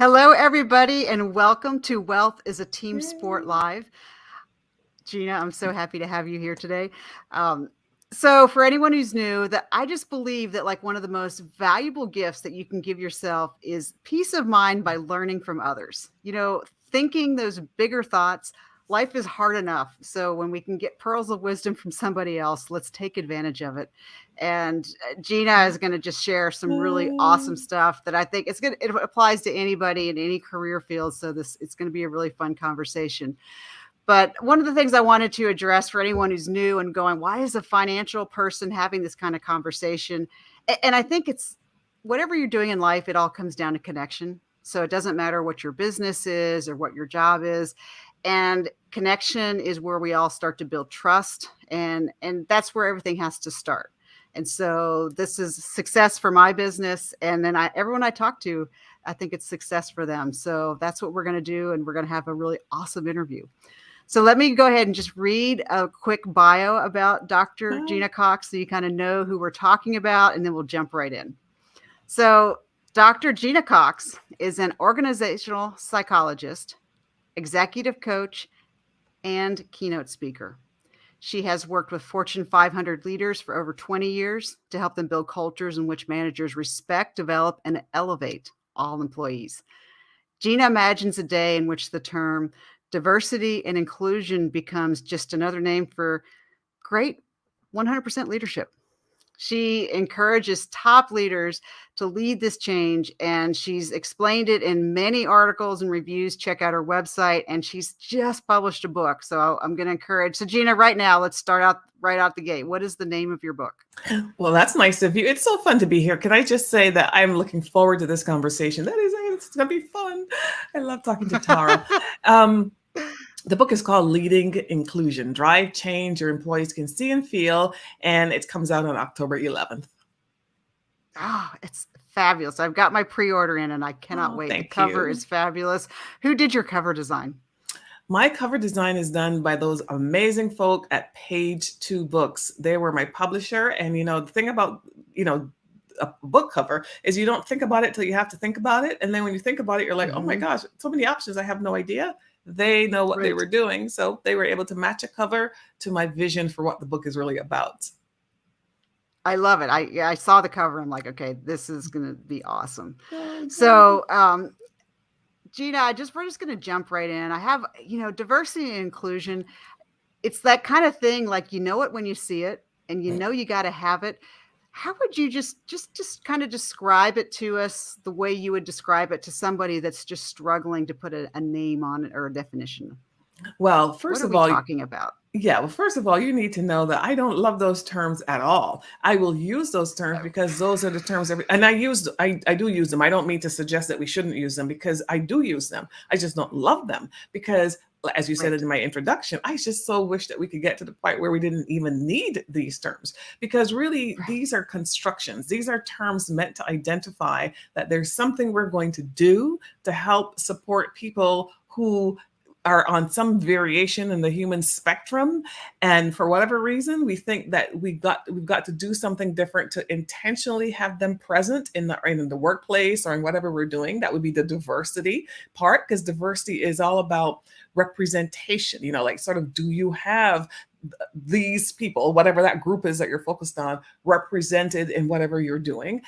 Hello, everybody, and welcome to Wealth is a Team Sport Live. Gena, I'm so happy to have you here today. So for anyone who's new, that I just believe that like one of the most valuable gifts that you can give yourself is peace of mind by learning from others. Thinking those bigger thoughts. Life is hard enough. So when we can get pearls of wisdom from somebody else, let's take advantage of it. And Gena is going to just share some really awesome stuff that I think it applies to anybody in any career field. So it's going to be a really fun conversation. But one of the things I wanted to address for anyone who's new and going, why is a financial person having this kind of conversation? And I think it's whatever you're doing in life, it all comes down to connection. So it doesn't matter what your business is or what your job is. And connection is where we all start to build trust. And that's where everything has to start. And so this is success for my business. And then everyone I talk to, I think it's success for them. So that's what we're going to do. And we're going to have a really awesome interview. So let me go ahead and just read a quick bio about Dr. Gena Cox so you kind of know who we're talking about, and then we'll jump right in. So Dr. Gena Cox is an organizational psychologist, executive coach, and keynote speaker. She has worked with Fortune 500 leaders for over 20 years to help them build cultures in which managers respect, develop, and elevate all employees. Gena imagines a day in which the term diversity and inclusion becomes just another name for great 100% leadership. She encourages top leaders to lead this change, and she's explained it in many articles and reviews. Check out her website, and she's just published a book. So I'm going to encourage. So Gena, right now, let's start out right out the gate. What is the name of your book? Well, that's nice of you. It's so fun to be here. Can I just say that I'm looking forward to this conversation? It's going to be fun. I love talking to Tara. The book is called Leading Inclusion, Drive Change Your Employees Can See and Feel, and it comes out on October 11th. Oh, it's fabulous. I've got my pre-order in and I cannot wait. The cover is fabulous. Who did your cover design? My cover design is done by those amazing folk at Page 2 Books. They were my publisher. And, the thing about, a book cover is you don't think about it till you have to think about it. And then when you think about it, you're like, oh my gosh, so many options. I have no idea. They know what they were doing. So they were able to match a cover to my vision for what the book is really about. I love it. I saw the cover. I'm like, okay, this is going to be awesome. So, Gena, we're just going to jump right in. I have, diversity and inclusion. It's that kind of thing. Like, it when you see it and you got to have it. How would you just kind of describe it to us the way you would describe it to somebody that's just struggling to put a name on it or a definition? Well, first of all, talking about? Yeah, well, first of all, you need to know that I don't love those terms at all. I will use those terms because those are the terms and I do use them. I don't mean to suggest that we shouldn't use them because I do use them. I just don't love them because, as you said in my introduction, I just so wish that we could get to the point where we didn't even need these terms because really these are constructions. These are terms meant to identify that there's something we're going to do to help support people who are on some variation in the human spectrum. And for whatever reason, we think that we've got to do something different to intentionally have them present in the workplace or in whatever we're doing. That would be the diversity part, because diversity is all about representation, like sort of, do you have these people, whatever that group is that you're focused on, represented in whatever you're doing?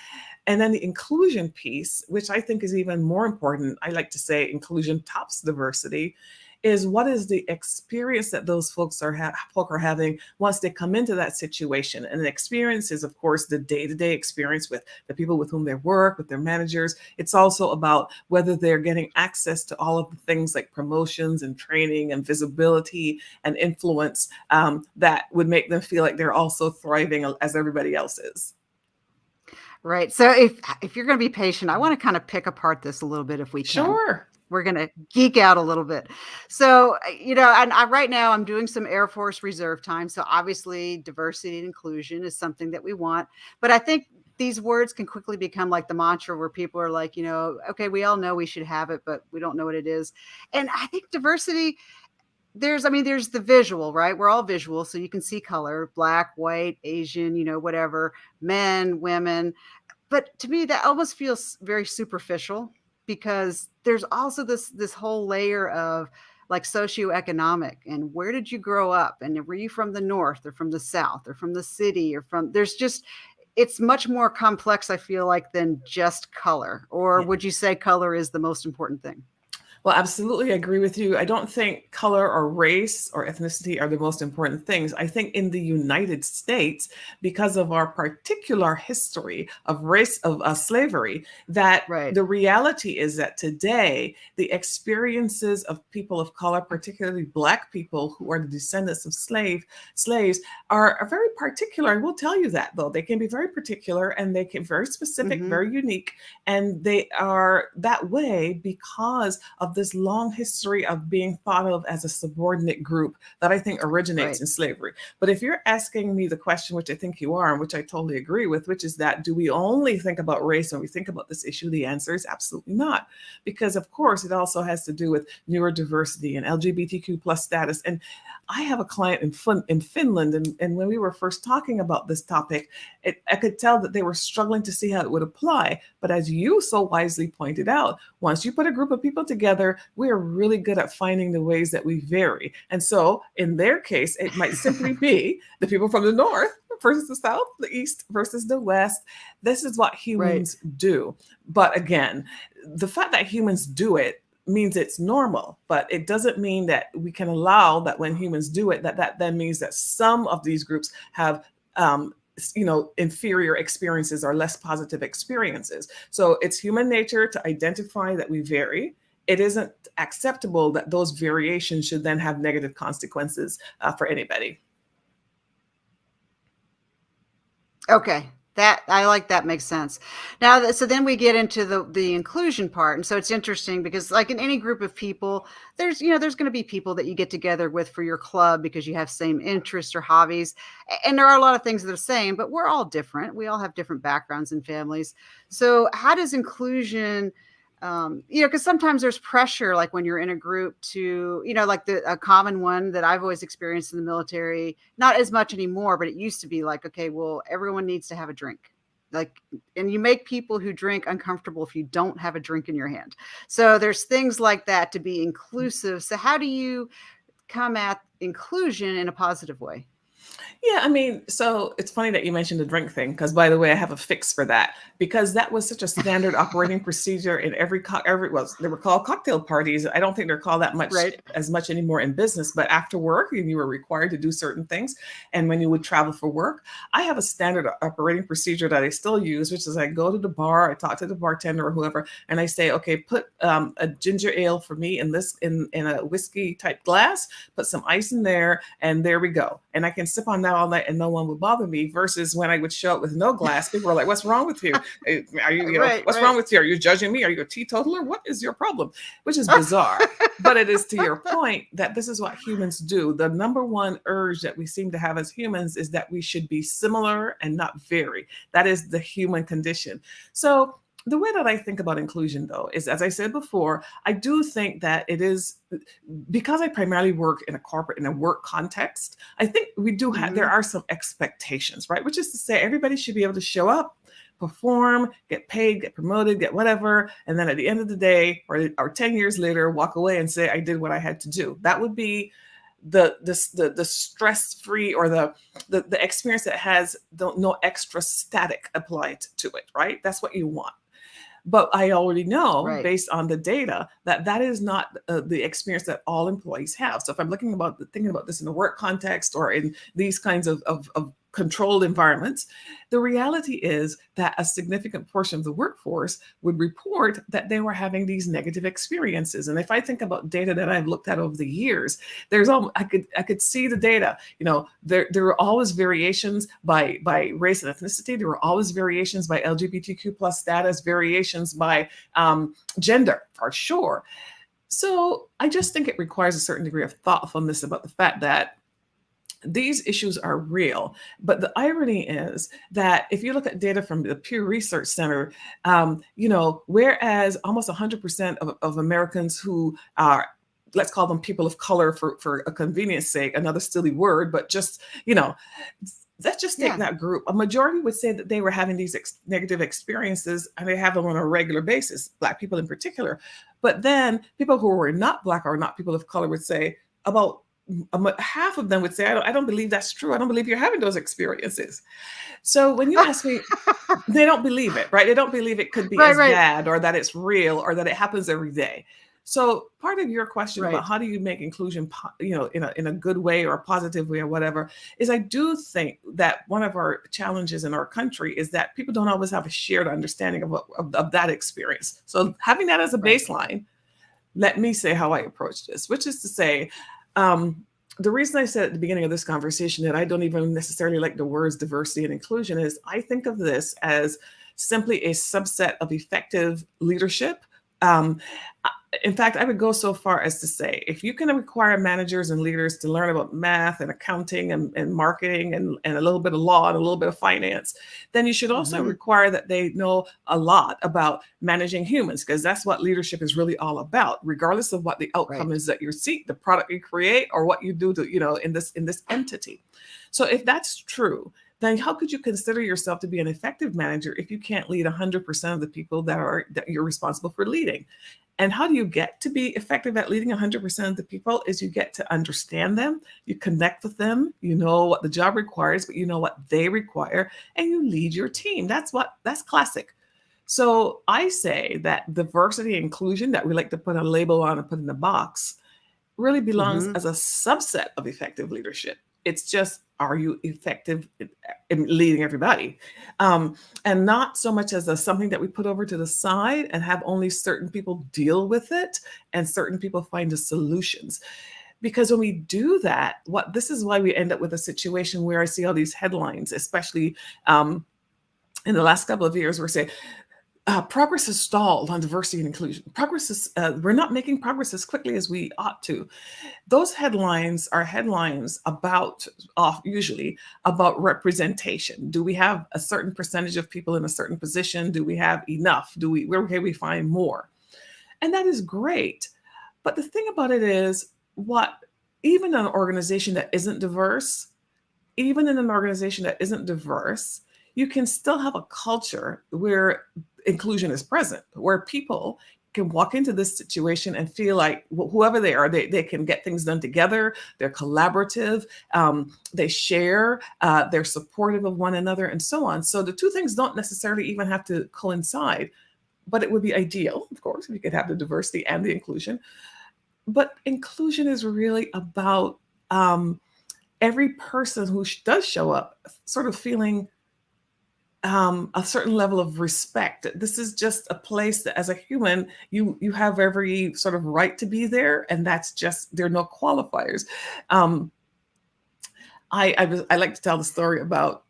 And then the inclusion piece, which I think is even more important, I like to say inclusion tops diversity, is what is the experience that those folks are having once they come into that situation. And the experience is, of course, the day-to-day experience with the people with whom they work, with their managers. It's also about whether they're getting access to all of the things like promotions and training and visibility and influence that would make them feel like they're also thriving as everybody else is. Right. So if you're going to be patient, I want to kind of pick apart this a little bit if we can. Sure. We're going to geek out a little bit. So, and right now I'm doing some Air Force Reserve time. So obviously diversity and inclusion is something that we want. But I think these words can quickly become like the mantra where people are like, okay, we all know we should have it, but we don't know what it is. And I think diversity, there's the visual, right? We're all visual. So you can see color, black, white, Asian, whatever, men, women. But to me, that almost feels very superficial. because there's also this whole layer of like socioeconomic and where did you grow up and were you from the north or from the south or from the city or from there's just it's much more complex, I feel like, than just color. Or would you say color is the most important thing? Well, absolutely agree with you. I don't think color or race or ethnicity are the most important things. I think in the United States, because of our particular history of race, of slavery, that Right. the reality is that today, the experiences of people of color, particularly Black people who are the descendants of slaves, are very particular. I will tell you that, though. They can be very particular and they can be very specific, Mm-hmm. very unique. And they are that way because of this long history of being thought of as a subordinate group that I think originates Right. in slavery. But if you're asking me the question, which I think you are, and which I totally agree with, which is that do we only think about race when we think about this issue? The answer is absolutely not. Because, of course, it also has to do with neurodiversity and LGBTQ plus status. And I have a client in Finland, and when we were first talking about this topic, I could tell that they were struggling to see how it would apply. But as you so wisely pointed out, once you put a group of people together, we are really good at finding the ways that we vary. And so in their case, it might simply be the people from the north versus the south, the east versus the west. This is what Right. humans do. But again, the fact that humans do it means it's normal, but it doesn't mean that we can allow that when humans do it, that then means that some of these groups have inferior experiences or less positive experiences. So it's human nature to identify that we vary. It isn't acceptable that those variations should then have negative consequences for anybody. Okay. That I like that makes sense. Now, so then we get into the inclusion part, and so it's interesting because, like in any group of people, there's going to be people that you get together with for your club because you have same interests or hobbies, and there are a lot of things that are the same, but we're all different. We all have different backgrounds and families. So, how does inclusion because sometimes there's pressure, like when you're in a group to, like a common one that I've always experienced in the military, not as much anymore, but it used to be like, okay, well, everyone needs to have a drink. Like, and you make people who drink uncomfortable if you don't have a drink in your hand. So there's things like that to be inclusive. So how do you come at inclusion in a positive way? Yeah, I mean, so it's funny that you mentioned the drink thing, because by the way, I have a fix for that because that was such a standard operating procedure in every well, they were called cocktail parties. I don't think they're called that much Right. as much anymore in business, but after work, and you were required to do certain things, and when you would travel for work, I have a standard operating procedure that I still use, which is I go to the bar, I talk to the bartender or whoever, and I say, okay, put a ginger ale for me in this in a whiskey type glass, put some ice in there, and there we go, and I can sip on that all night and no one would bother me. Versus when I would show up with no glass, people were like, "What's wrong with you? Are you, Right, what's right. wrong with you? Are you judging me? Are you a teetotaler? What is your problem?" Which is bizarre. But it is to your point that this is what humans do. The number one urge that we seem to have as humans is that we should be similar and not vary. That is the human condition. So the way that I think about inclusion, though, is as I said before, I do think that it is because I primarily work in a work context. I think we do have there Hmm. are some expectations, right? Which is to say, everybody should be able to show up, perform, get paid, get promoted, get whatever, and then at the end of the day, or 10 years later, walk away and say, "I did what I had to do." That would be the stress free or the experience that has no extra static applied to it, right? That's what you want. But I already know, Right. based on the data, that that is not the experience that all employees have. So if I'm thinking about this in a work context or in these kinds of controlled environments, the reality is that a significant portion of the workforce would report that they were having these negative experiences. And if I think about data that I've looked at over the years, I could see the data. There were always variations by race and ethnicity. There were always variations by LGBTQ plus status, variations by gender, for sure. So I just think it requires a certain degree of thoughtfulness about the fact that these issues are real. But the irony is that if you look at data from the Pew Research Center, whereas almost 100% of Americans who are, let's call them people of color for a convenience sake, another silly word, but just, Let's just take Yeah. that group. A majority would say that they were having these negative experiences, and they have them on a regular basis, Black people in particular. But then people who were not Black or not people of color would say about half of them would say, I don't believe that's true. I don't believe you're having those experiences. So when you ask me, they don't believe it, right? They don't believe it could be Right, as right, bad or that it's real or that it happens every day. So part of your question about right. how do you make inclusion, in a good way or a positive way or whatever, is I do think that one of our challenges in our country is that people don't always have a shared understanding of that experience. So having that as a Right. baseline, let me say how I approach this, which is to say, um, the reason I said at the beginning of this conversation that I don't even necessarily like the words diversity and inclusion is I think of this as simply a subset of effective leadership. Um, in fact, I would go so far as to say if you can require managers and leaders to learn about math and accounting and marketing and a little bit of law and a little bit of finance, then you should also Hmm. require that they know a lot about managing humans, because that's what leadership is really all about, regardless of what the outcome Right. is that you seek, the product you create, or what you do to, in this entity. So if that's true, then how could you consider yourself to be an effective manager if you can't lead 100% of the people that you're responsible for leading? And how do you get to be effective at leading 100% of the people is you get to understand them, you connect with them, you know what the job requires, but you know what they require, and you lead your team. That's classic. So I say that diversity and inclusion that we like to put a label on and put in a box really belongs Hmm. as a subset of effective leadership. It's just, are you effective in leading everybody? And not so much as something that we put over to the side and have only certain people deal with it and certain people find the solutions. Because when we do that, this is why we end up with a situation where I see all these headlines, especially in the last couple of years, where say progress has stalled on diversity and inclusion. We're not making progress as quickly as we ought to. Those headlines are headlines usually about representation. Do we have a certain percentage of people in a certain position? Do we have enough? Where can we find more? And that is great. But the thing about it is, even an organization that isn't diverse, even in an organization that isn't diverse, you can still have a culture where inclusion is present, where people can walk into this situation and feel like whoever they are, they can get things done together. They're collaborative, they share, they're supportive of one another, and so on. So the two things don't necessarily even have to coincide, but it would be ideal, of course, if you could have the diversity and the inclusion. But inclusion is really about every person who does show up sort of feeling a certain level of respect. This is just a place that, as a human, you have every sort of right to be there, and that's just, there are no qualifiers. Um, I like to tell the story about.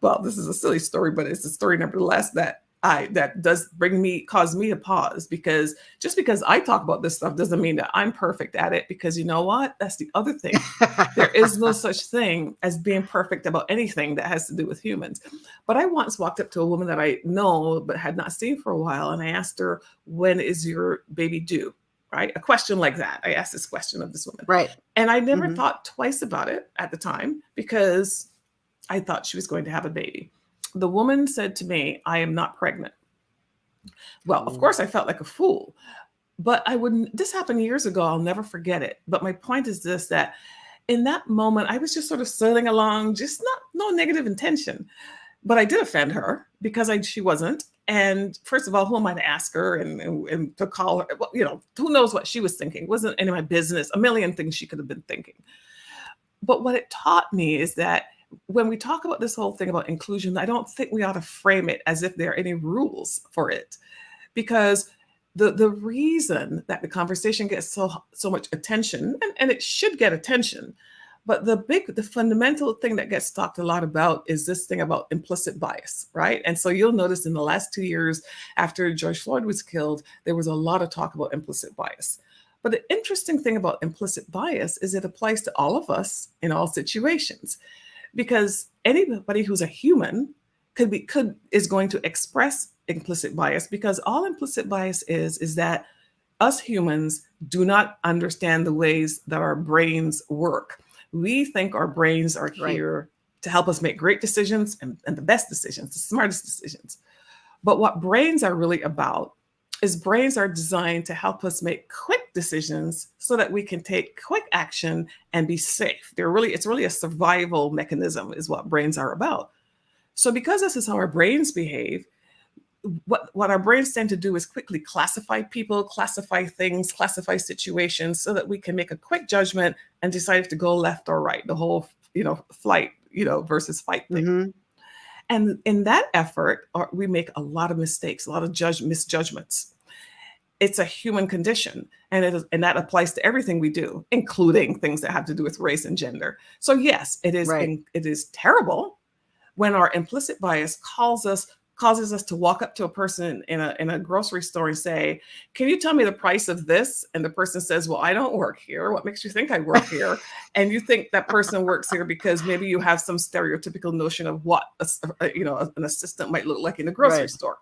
Well, this is a silly story, but it's a story nevertheless that does cause me to pause, because just because I talk about this stuff doesn't mean that I'm perfect at it, because you know what? That's the other thing. There is no such thing as being perfect about anything that has to do with humans. But I once walked up to a woman that I know but had not seen for a while, and I asked her, "When is your baby due?" Right? A question like that. I asked this question of this woman. Right. And I never Hmm. thought twice about it at the time, because I thought she was going to have a baby. The woman said to me, "I am not pregnant." Well, of Oh. course, I felt like a fool, but this happened years ago. I'll never forget it. But my point is this, that in that moment, I was just sort of sailing along, just no negative intention. But I did offend her because she wasn't. And first of all, who am I to ask her and to call her? Well, who knows what she was thinking? It wasn't any of my business. A million things she could have been thinking. But what it taught me is that when we talk about this whole thing about inclusion, I don't think we ought to frame it as if there are any rules for it, because the reason that the conversation gets so much attention, and it should get attention, but the fundamental thing that gets talked a lot about is this thing about implicit bias, right? And so you'll notice in the last 2 years after George Floyd was killed, there was a lot of talk about implicit bias. But the interesting thing about implicit bias is it applies to all of us in all situations, because anybody who's a human is going to express implicit bias, because all implicit bias is that us humans do not understand the ways that our brains work. We think our brains are Right. here to help us make great decisions and the best decisions, the smartest decisions. But what brains are really about is brains are designed to help us make quick decisions so that we can take quick action and be safe. It's really a survival mechanism is what brains are about. So because this is how our brains behave, what our brains tend to do is quickly classify people, classify things, classify situations so that we can make a quick judgment and decide if to go left or right, the whole, flight, versus fight thing. Mm-hmm. And in that effort, we make a lot of mistakes, a lot of misjudgments. It's a human condition, and that applies to everything we do, including things that have to do with race and gender. So yes, Right. it is terrible when our implicit bias causes us to walk up to a person in a grocery store and say, "Can you tell me the price of this?" And the person says, "Well, I don't work here. What makes you think I work here?" And you think that person works here because maybe you have some stereotypical notion of what an assistant might look like in a grocery Right. store.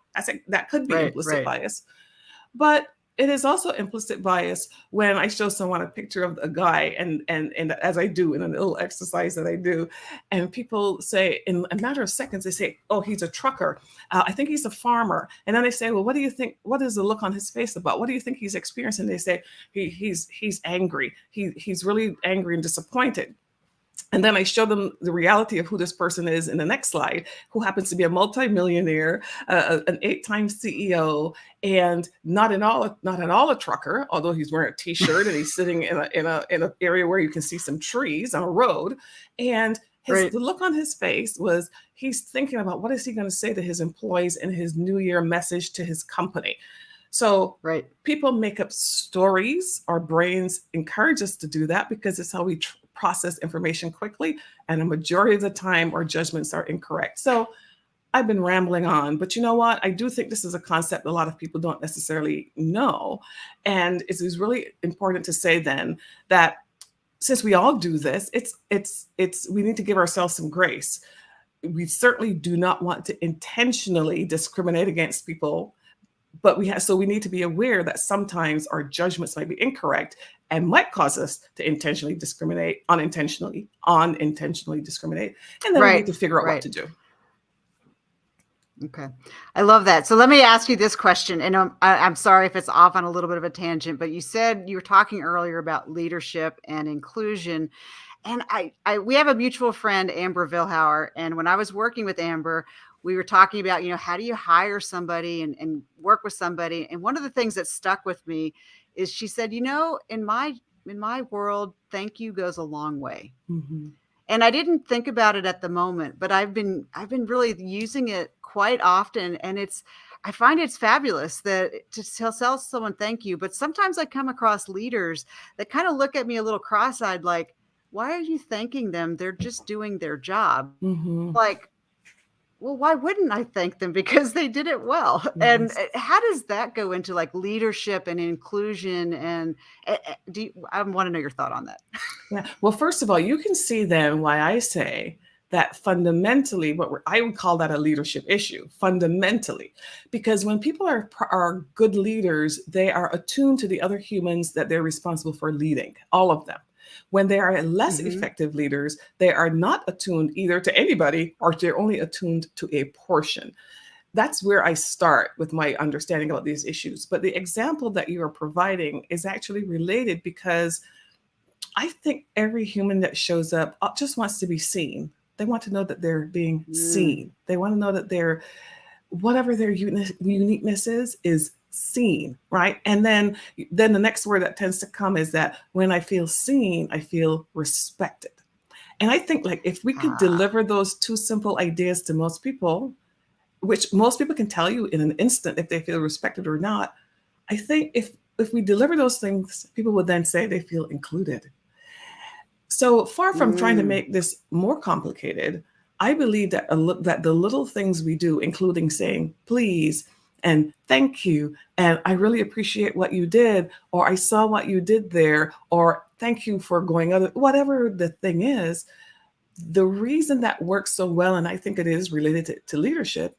That could be Right. implicit Right. bias. But it is also implicit bias when I show someone a picture of a guy and as I do in a little exercise that I do, and people say in a matter of seconds, they say, "Oh, he's a trucker. I think he's a farmer." And then they say, "Well, what do you think? What is the look on his face about? What do you think he's experiencing?" They say, he's angry. He's really angry and disappointed." And then I show them the reality of who this person is in the next slide, who happens to be a multimillionaire, an 8-time CEO, and not at all a trucker, although he's wearing a T-shirt and he's sitting in an area where you can see some trees on a road. And Right. the look on his face was he's thinking about what is he going to say to his employees in his New Year message to his company. So Right. people make up stories. Our brains encourage us to do that because it's how we process information quickly. And a majority of the time, our judgments are incorrect. So I've been rambling on, but you know what? I do think this is a concept a lot of people don't necessarily know. And it is really important to say then that since we all do this, we need to give ourselves some grace. We certainly do not want to intentionally discriminate against people, but we need to be aware that sometimes our judgments might be incorrect and might cause us to unintentionally discriminate, and then we need Right. to figure out what Right. to do. Okay. I love that. So let me ask you this question. And I'm sorry if it's off on a little bit of a tangent, but you said you were talking earlier about leadership and inclusion. And we have a mutual friend, Amber Vilhauer. And when I was working with Amber, we were talking about, how do you hire somebody and work with somebody? And one of the things that stuck with me is she said, in my world, thank you goes a long way. Mm-hmm. And I didn't think about it at the moment, but I've been really using it quite often, and I find it's fabulous that to tell someone thank you. But sometimes I come across leaders that kind of look at me a little cross-eyed, like, why are you thanking them? They're just doing their job. Mm-hmm. Like, well, why wouldn't I thank them? Because they did it well. And Yes. how does that go into like leadership and inclusion? And I want to know your thought on that. Yeah. Well, first of all, you can see then why I say that fundamentally, I would call that a leadership issue, fundamentally, because when people are good leaders, they are attuned to the other humans that they're responsible for leading, all of them. When they are less Mm-hmm. effective leaders, they are not attuned either to anybody or they're only attuned to a portion. That's where I start with my understanding about these issues. But the example that you are providing is actually related because I think every human that shows up just wants to be seen. They want to know that they're being Mm, seen. They want to know that whatever their uniqueness is seen, right? And then the next word that tends to come is that when I feel seen, I feel respected. And I think like if we could ah, deliver those two simple ideas to most people, which most people can tell you in an instant if they feel respected or not, I think if we deliver those things, people would then say they feel included. So far from trying to mm, make this more complicated, I believe that the little things we do, including saying please and thank you, and I really appreciate what you did, or I saw what you did there, or thank you for going other, whatever the thing is, the reason that works so well, and I think it is related to leadership,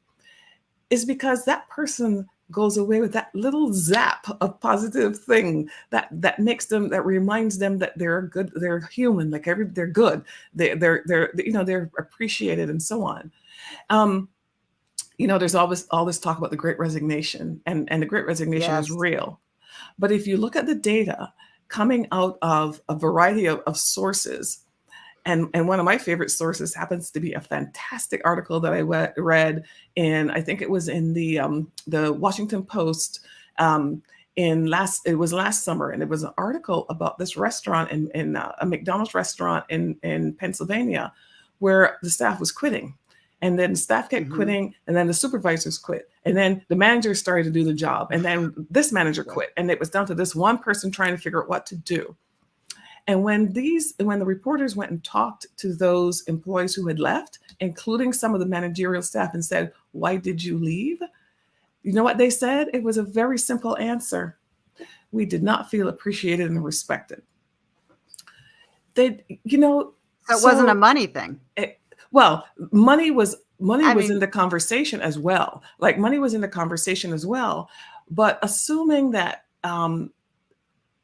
is because that person goes away with that little zap of positive thing that makes them, that reminds them that they're good, they're human, like they're good, they're they're appreciated and so on. Um, there's always all this talk about the Great Resignation, and the Great Resignation is Yes. real. But if you look at the data coming out of a variety of sources, and one of my favorite sources happens to be a fantastic article that I read in, I think it was in the Washington Post, it was last summer, and it was an article about this restaurant in a McDonald's restaurant in Pennsylvania, where the staff was quitting. And then staff kept Hmm. quitting, and then the supervisors quit, and then the manager started to do the job, and then this manager Right. quit, and it was down to this one person trying to figure out what to do. And when the reporters went and talked to those employees who had left, including some of the managerial staff, and said, "Why did you leave?" You know what they said? It was a very simple answer: "We did not feel appreciated and respected." They, So it wasn't a so money thing. it, well, money I was in mean, the conversation as well. Like, money was in the conversation as well, but assuming that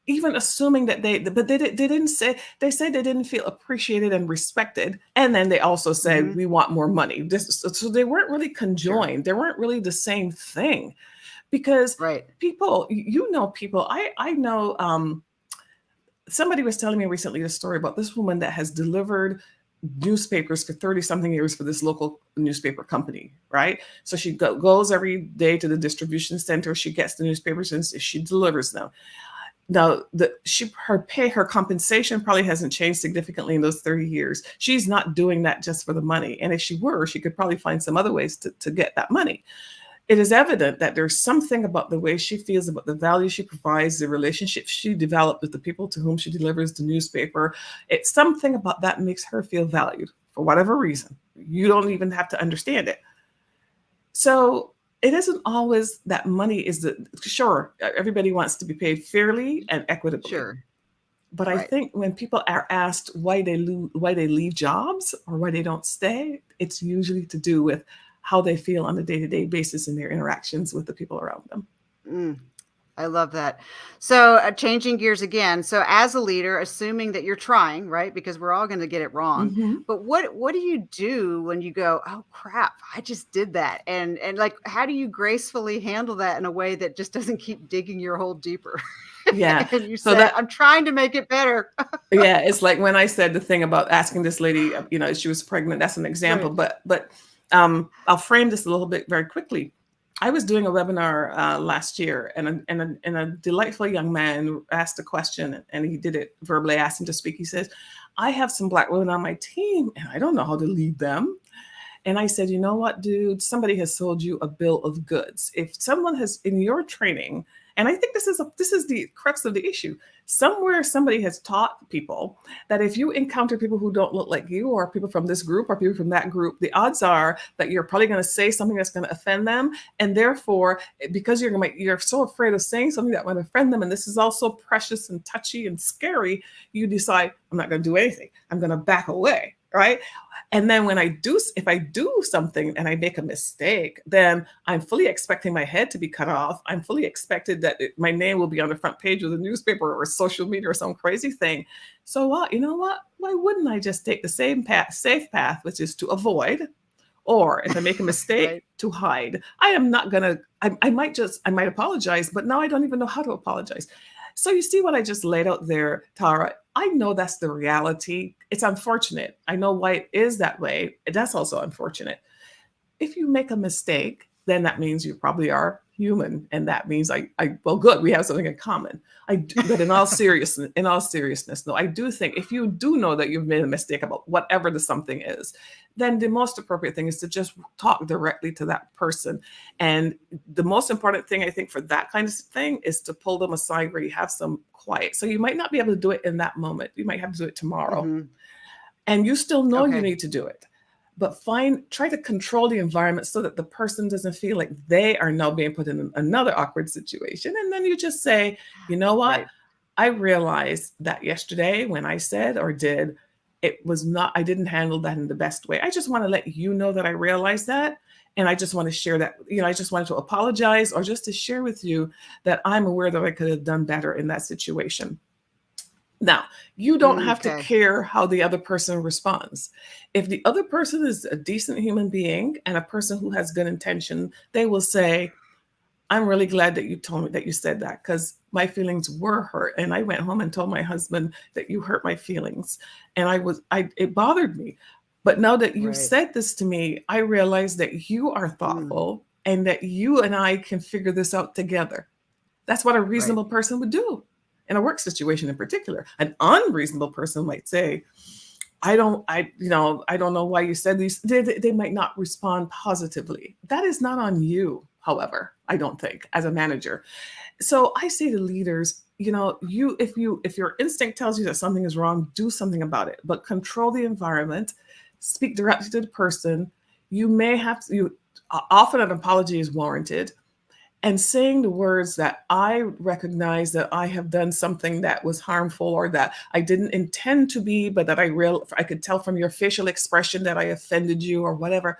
even assuming that they didn't say, they said they didn't feel appreciated and respected, and then they also said, mhm, we want more money. So they weren't really sure. conjoined, they weren't really the same thing, because Right. people, people, I know, somebody was telling me recently a story about this woman that has delivered newspapers for 30 something years for this local newspaper company, right? So she goes every day to the distribution center, she gets the newspapers, and she delivers them. Now, her compensation probably hasn't changed significantly in those 30 years. She's not doing that just for the money. And if she were, she could probably find some other ways to get that money. It is evident that there's something about the way she feels, about the value she provides, the relationship she developed with the people to whom she delivers the newspaper. It's something about that makes her feel valued for whatever reason. You don't even have to understand it. So it isn't always that money is sure, everybody wants to be paid fairly and equitably. Sure. But I Right. think when people are asked why they leave jobs or why they don't stay, it's usually to do with how they feel on a day-to-day basis in their interactions with the people around them. Mm. I love that. So, changing gears again. So, as a leader, assuming that you're trying, right? Because we're all going to get it wrong. Hmm. But what do you do when you go, "Oh crap, I just did that," and like, how do you gracefully handle that in a way that just doesn't keep digging your hole deeper? Yeah. And you So say, that "I'm trying to make it better." yeah, it's like when I said the thing about asking this lady, she was pregnant. That's an example, Right. but I'll frame this a little bit very quickly. I was doing a webinar last year, and a delightful young man asked a question, and he did it verbally. I asked him to speak. He says, "I have some Black women on my team, and I don't know how to lead them." And I said, "You know what, dude? Somebody has sold you a bill of goods. If someone has in your training, and I think this is the crux of the issue. Somewhere somebody has taught people that if you encounter people who don't look like you, or people from this group, or people from that group, the odds are that you're probably going to say something that's going to offend them, and therefore, because you're so afraid of saying something that might offend them, and this is also precious and touchy and scary, you decide, I'm not going to do anything. I'm going to back away, right?" And then if I do something and I make a mistake, then I'm fully expecting my head to be cut off. I'm fully expected that my name will be on the front page of the newspaper or social media or some crazy thing. So what? You know what? Why wouldn't I just take the same path, safe path, which is to avoid, or if I make a mistake, Right. to hide. I am not gonna. I might apologize, but now I don't even know how to apologize. So you see what I just laid out there, Tara. I know that's the reality. It's unfortunate. I know why it is that way. That's also unfortunate. If you make a mistake, then that means you probably are human, and that means well, good, we have something in common. But in all seriousness, no, I do think if you do know that you've made a mistake about whatever the something is, then the most appropriate thing is to just talk directly to that person. And the most important thing I think for that kind of thing is to pull them aside where you have some quiet. So you might not be able to do it in that moment. You might have to do it tomorrow, Hmm. and you still know you Okay. need to do it, but try to control the environment so that the person doesn't feel like they are now being put in another awkward situation. And then you just say, you know what, Right. I realized that yesterday when I said or did, I didn't handle that in the best way. I just want to let you know that I realized that, And I just want to share that, I just wanted to apologize, or just to share with you that I'm aware that I could have done better in that situation. Now, you don't have to Okay. care how the other person responds. If the other person is a decent human being and a person who has good intention, they will say, I'm really glad that you told me, that you said that, because my feelings were hurt. And I went home and told my husband that you hurt my feelings. And it bothered me. But now that you Right. said this to me, I realize that you are Mm, thoughtful and that you and I can figure this out together. That's what a right. reasonable person would do in a work situation in particular. An unreasonable person might say, I don't know why you said these. They might not respond positively. That is not on you, however, I don't think, as a manager. So I say to leaders, if your instinct tells you that something is wrong, do something about it, but control the environment, speak directly to the person. You may have to, often an apology is warranted, and saying the words that I recognize that I have done something that was harmful, or that I didn't intend to be, but that I could tell from your facial expression that I offended you or whatever,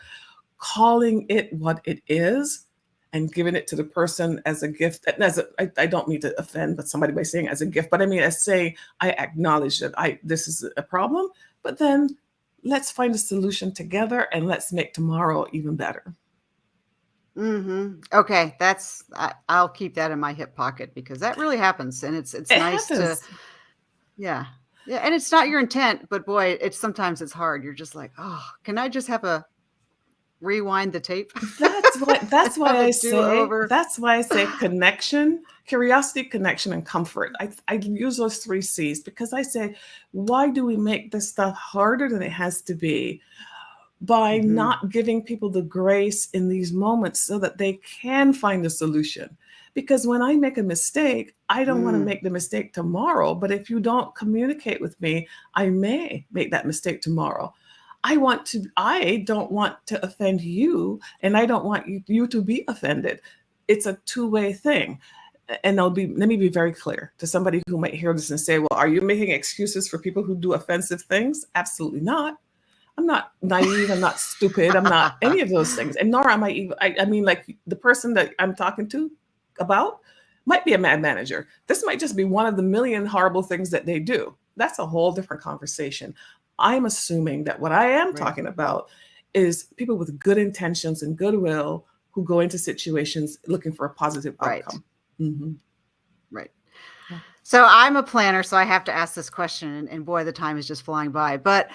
calling it what it is and giving it to the person as a gift. And I don't mean to offend, but somebody by saying as a gift, but I mean as saying, I acknowledge that this is a problem, but then let's find a solution together and let's make tomorrow even better. Okay, I'll keep that in my hip pocket because that really happens, and it's It nice to, happens. yeah, yeah, and it's not your intent, but boy, sometimes it's hard. You're just like, oh, can I just have a rewind the tape and That's have why a I do say over? that's why I say connection, curiosity, connection, and comfort. I use those three C's because I say, why do we make this stuff harder than it has to be by Hmm. not giving people the grace in these moments so that they can find a solution? Because when I make a mistake, I don't want to Mm, make the mistake tomorrow. But if you don't communicate with me, I may make that mistake tomorrow. I don't want to offend you, and I don't want you to be offended. It's a two-way thing. And let me be very clear to somebody who might hear this and say, well, are you making excuses for people who do offensive things? Absolutely not. I'm not naive. I'm not stupid. I'm not any of those things. And nor am I even, I mean, like the person that I'm talking to about might be a mad manager. This might just be one of the million horrible things that they do. That's a whole different conversation. I'm assuming that what I am right, talking about is people with good intentions and goodwill who go into situations looking for a positive right, outcome. Hmm. right. Yeah. So I'm a planner, so I have to ask this question, and boy, the time is just flying by. But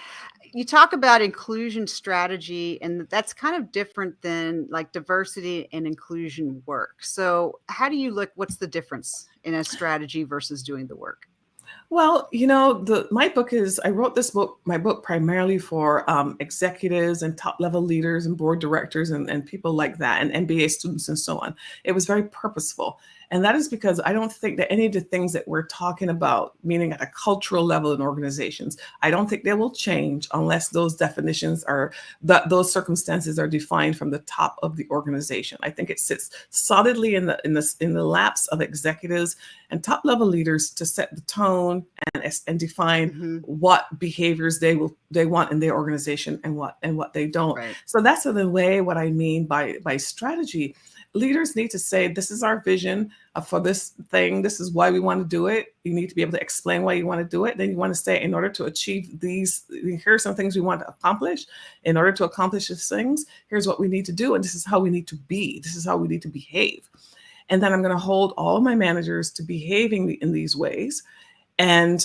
you talk about inclusion strategy, and that's kind of different than like diversity and inclusion work. So how do you look? What's the difference in a strategy versus doing the work? Well, my book is, I wrote my book primarily for executives and top level leaders and board directors and people like that, and MBA students and so on. It was very purposeful. And that is because I don't think that any of the things that we're talking about, meaning at a cultural level in organizations, I don't think they will change unless those definitions are, that those circumstances are defined from the top of the organization. I think it sits solidly in the laps of executives and top level leaders to set the tone and define Hmm. what behaviors they want in their organization and what they don't. Right. So that's in a way what I mean by strategy. Leaders need to say, this is our vision for this thing. This is why we want to do it. You need to be able to explain why you want to do it. Then you want to say, in order to achieve these, here are some things we want to accomplish. In order to accomplish these things, here's what we need to do. And this is how we need to be. This is how we need to behave. And then I'm going to hold all of my managers to behaving in these ways. And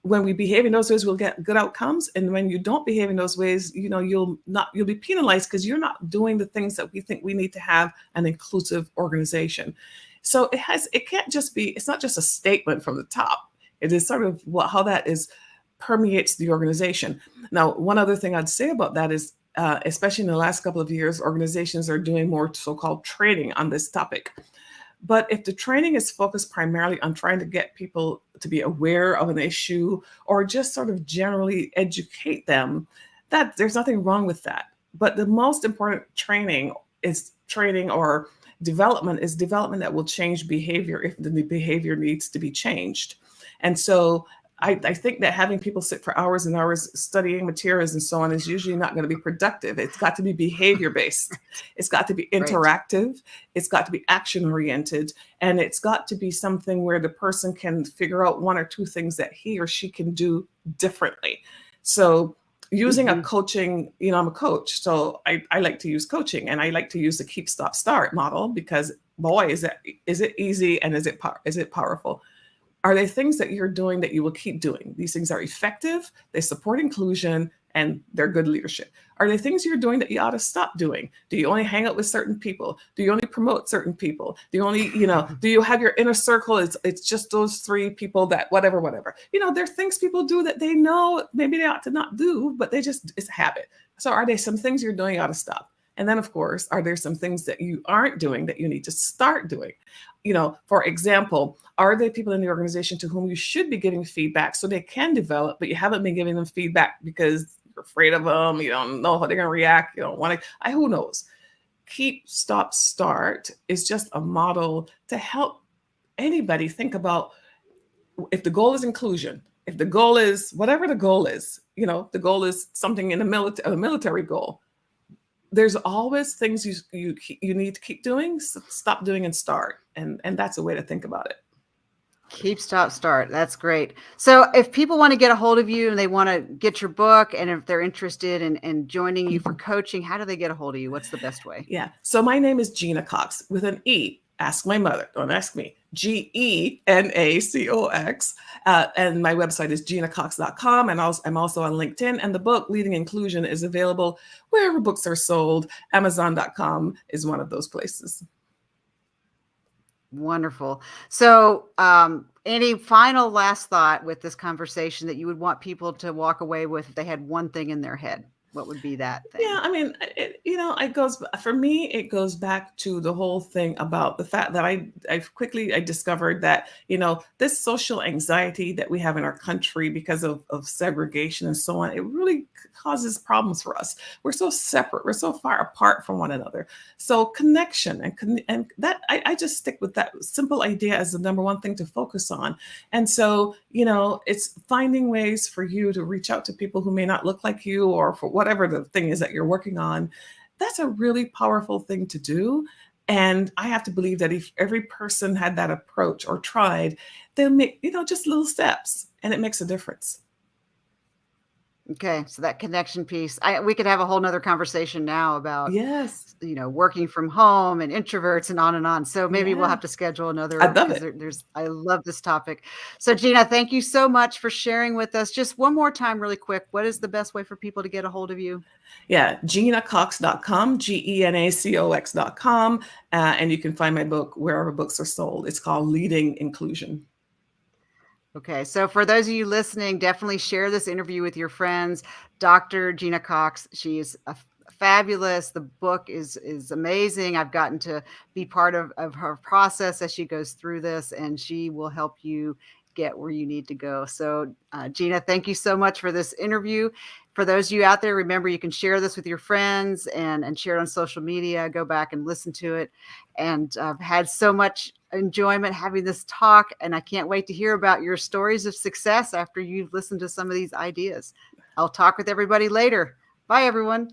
when we behave in those ways, we'll get good outcomes. And when you don't behave in those ways, you'll be penalized because you're not doing the things that we think we need to have an inclusive organization. So it's not just a statement from the top. It is sort of how that is permeates the organization. Now, one other thing I'd say about that is, especially in the last couple of years, organizations are doing more so-called training on this topic. But if the training is focused primarily on trying to get people to be aware of an issue or just sort of generally educate them, that there's nothing wrong with that. But the most important training or development is development that will change behavior if the behavior needs to be changed. And so I think that having people sit for hours and hours studying materials and so on is usually not going to be productive. It's got to be behavior based. It's got to be Right. interactive. It's got to be action oriented. And it's got to be something where the person can figure out one or two things that he or she can do differently. So using a Mhm. coaching, I'm a coach, so I like to use coaching, and I like to use the keep stop start model, because boy, is it easy, and is it powerful. Are they things that you're doing that you will keep doing? These things are effective, they support inclusion, and they're good leadership. Are they things you're doing that you ought to stop doing? Do you only hang out with certain people? Do you only promote certain people? Do you only, do you have your inner circle? It's just those three people that whatever. There are things people do that they know maybe they ought to not do, but it's a habit. So are there some things you're doing you ought to stop? And then, of course, are there some things that you aren't doing that you need to start doing? For example, are there people in the organization to whom you should be giving feedback so they can develop, but you haven't been giving them feedback because you're afraid of them, you don't know how they're going to react, you don't want to, who knows? Keep, stop, start is just a model to help anybody think about, if the goal is inclusion, if the goal is whatever the goal is, the goal is something in a military goal. There's always things you need to keep doing, stop doing, and start. And that's a way to think about it. Keep, stop, start. That's great. So if people want to get a hold of you and they want to get your book, and if they're interested in joining you for coaching, how do they get a hold of you? What's the best way? Yeah. So my name is Gena Cox with an E. Ask my mother. Don't ask me. GenaCox. And my website is genacox.com. And I'm also on LinkedIn. And the book, Leading Inclusion, is available wherever books are sold. Amazon.com is one of those places. Wonderful. So any final last thought with this conversation that you would want people to walk away with if they had one thing in their head? What would be that thing? Yeah, I mean, for me, it goes back to the whole thing about the fact that I discovered that, this social anxiety that we have in our country because of segregation and so on, it really causes problems for us. We're so separate. We're so far apart from one another. So connection and that I just stick with that simple idea as the number one thing to focus on. And so, it's finding ways for you to reach out to people who may not look like you, or for whatever the thing is that you're working on. That's a really powerful thing to do. And I have to believe that if every person had that approach or tried, they'll make, just little steps, and it makes a difference. Okay. So that connection piece, we could have a whole nother conversation now about, Yes. working from home and introverts and on and on. So maybe we'll Yeah. have to schedule another, I love because I love this topic. So Gena, thank you so much for sharing with us. Just one more time, really quick. What is the best way for people to get a hold of you? Yeah, GenaCox.com, GenaCox.com. And you can find my book wherever books are sold. It's called Leading Inclusion. Okay, so for those of you listening, definitely share this interview with your friends. Dr. Gena Cox, she is fabulous. The book is amazing. I've gotten to be part of her process as she goes through this, and she will help you get where you need to go. So Gena, thank you so much for this interview. For those of you out there, remember you can share this with your friends and share it on social media. Go back and listen to it. And I've had so much enjoyment having this talk, and I can't wait to hear about your stories of success after you've listened to some of these ideas. I'll talk with everybody later. Bye, everyone.